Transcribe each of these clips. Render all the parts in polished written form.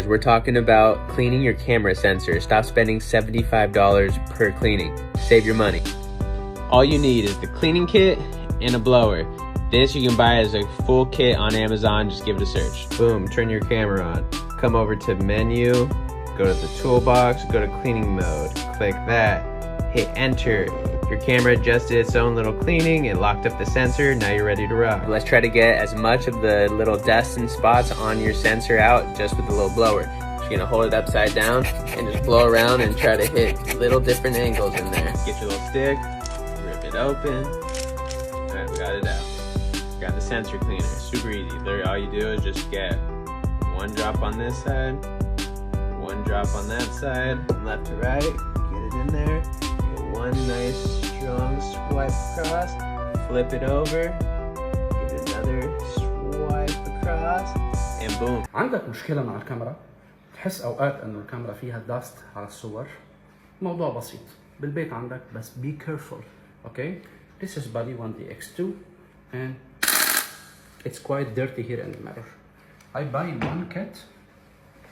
we're talking about cleaning your camera sensor. Stop spending $75 per cleaning. Save your money. All you need is the cleaning kit and a blower. This you can buy as a full kit on Amazon. Just give it a search. Boom, turn your camera on. Come over to menu, go to the toolbox, go to cleaning mode. Click that, hit enter. Your camera just did its own little cleaning. It locked up the sensor. Now you're ready to rock. Let's try to get as much of the little dust and spots on your sensor out just with a little blower. You're gonna hold it upside down and just blow around and try to hit little different angles in there. Get your little stick, rip it open. All right, we got it out. Got the sensor cleaner, super easy. Literally all you do is just get one drop on this side, one drop on that side, left to right, get it in there. One nice strong swipe across, flip it over, get another swipe across, and boom. عندك مشكلة مع الكاميرا؟ تحس أوقات إنه الكاميرا فيها داست على الصور؟ موضوع بسيط، بالبيت عندك بس be careful, okay? This is body 1DX2 and it's quite dirty here in the mirror. I buy one kit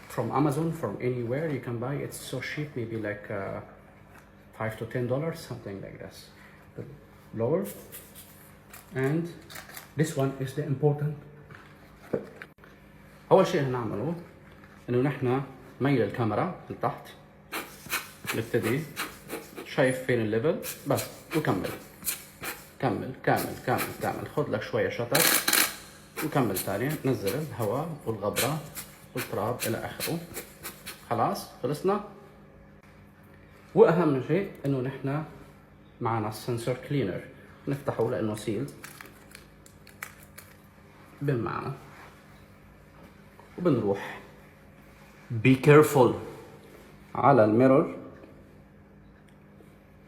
from Amazon, from anywhere you can buy. It's so cheap, maybe like $5 to $10, something like this. The blower, and this one is the important. أول شيء هنعمله إنه نحن نميل الكاميرا لتحت. نبتدي شايف فين الليفل بس وكمل. كمل كامل كامل كامل. خذ لك شوية شطر وكمل تاني. نزل الهواء والغبرة والتراب إلى آخره. خلاص خلصنا. واهم شيء انه نحن معنا السنسور كلينر نفتحه لانه سيلد معنا وبنروح be careful على الميرور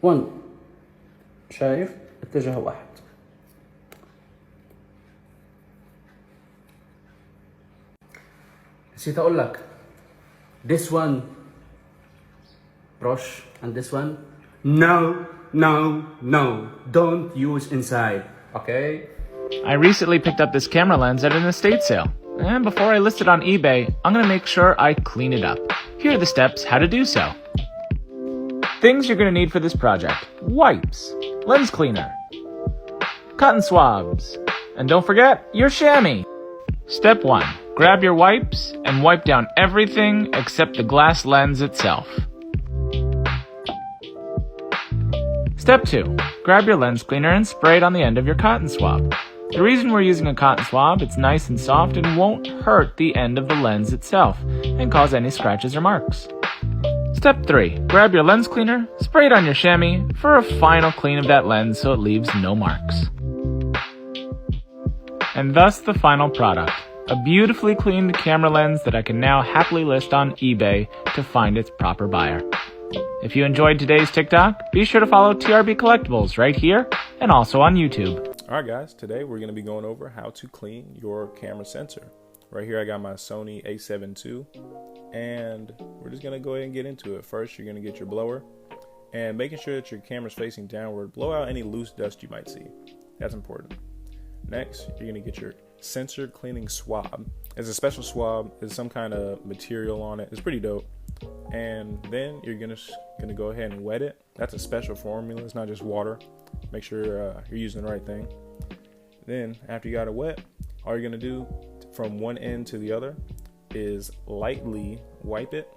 1 شايف اتجاه واحد نسيت اقول لك this one brush and this one no don't use inside, okay? I recently picked up this camera lens at an estate sale, and before I list it on eBay, I'm gonna make sure I clean it up. Here are the steps how to do so. Things you're gonna need for this project: wipes, lens cleaner, cotton swabs, and don't forget your chamois. Step 1, grab your wipes and wipe down everything except the glass lens itself. Step 2. Grab your lens cleaner and spray it on the end of your cotton swab. The reason we're using a cotton swab, it's nice and soft and won't hurt the end of the lens itself and cause any scratches or marks. Step 3. Grab your lens cleaner, spray it on your chamois for a final clean of that lens so it leaves no marks. And thus the final product. A beautifully cleaned camera lens that I can now happily list on eBay to find its proper buyer. If you enjoyed today's TikTok, be sure to follow TRB Collectibles right here and also on YouTube. All right, guys, today we're going to be going over how to clean your camera sensor. Right here, I got my Sony a7 II, and we're just going to go ahead and get into it. First, you're going to get your blower and making sure that your camera's facing downward. Blow out any loose dust you might see. That's important. Next, you're going to get your sensor cleaning swab. It's a special swab. There's some kind of material on it. It's pretty dope. And then you're gonna go ahead and wet it. That's a special formula. It's not just water. Make sure you're using the right thing. Then after you got it wet, all you're gonna do from one end to the other is lightly wipe it,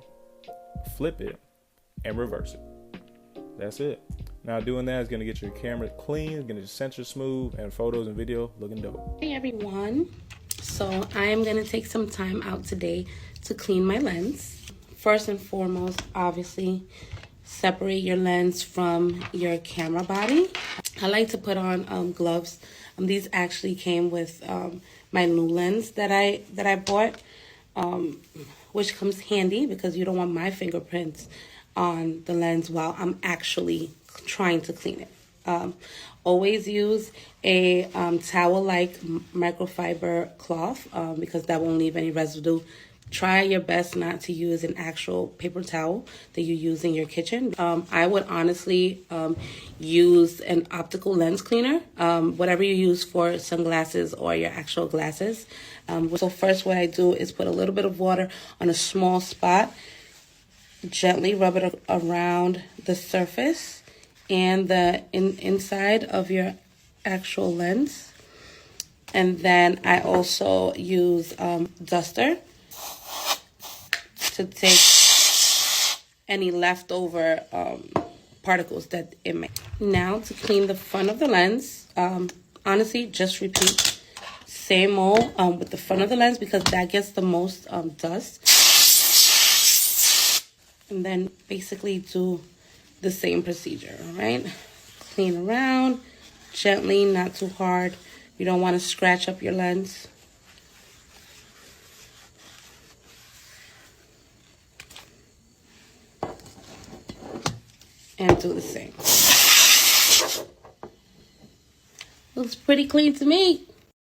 flip it, and reverse it. That's it. Now doing that is gonna get your camera clean, it's gonna get your sensor smooth, and photos and video looking dope. Hey everyone. So I'm gonna take some time out today to clean my lens. First and foremost, obviously, separate your lens from your camera body. I like to put on gloves. These actually came with my new lens that I bought, which comes handy because you don't want my fingerprints on the lens while I'm actually trying to clean it. Always use a towel-like microfiber cloth because that won't leave any residue Try your best not to use an actual paper towel that you use in your kitchen. I would honestly use an optical lens cleaner, whatever you use for sunglasses or your actual glasses. So first what I do is put a little bit of water on a small spot, gently rub it around the surface and the inside of your actual lens. And then I also use duster to take any leftover particles that it may. Now to clean the front of the lens, honestly, just repeat same old with the front of the lens because that gets the most dust. And then basically do the same procedure, all right? Clean around, gently, not too hard. You don't want to scratch up your lens. And do the same. Looks pretty clean to me.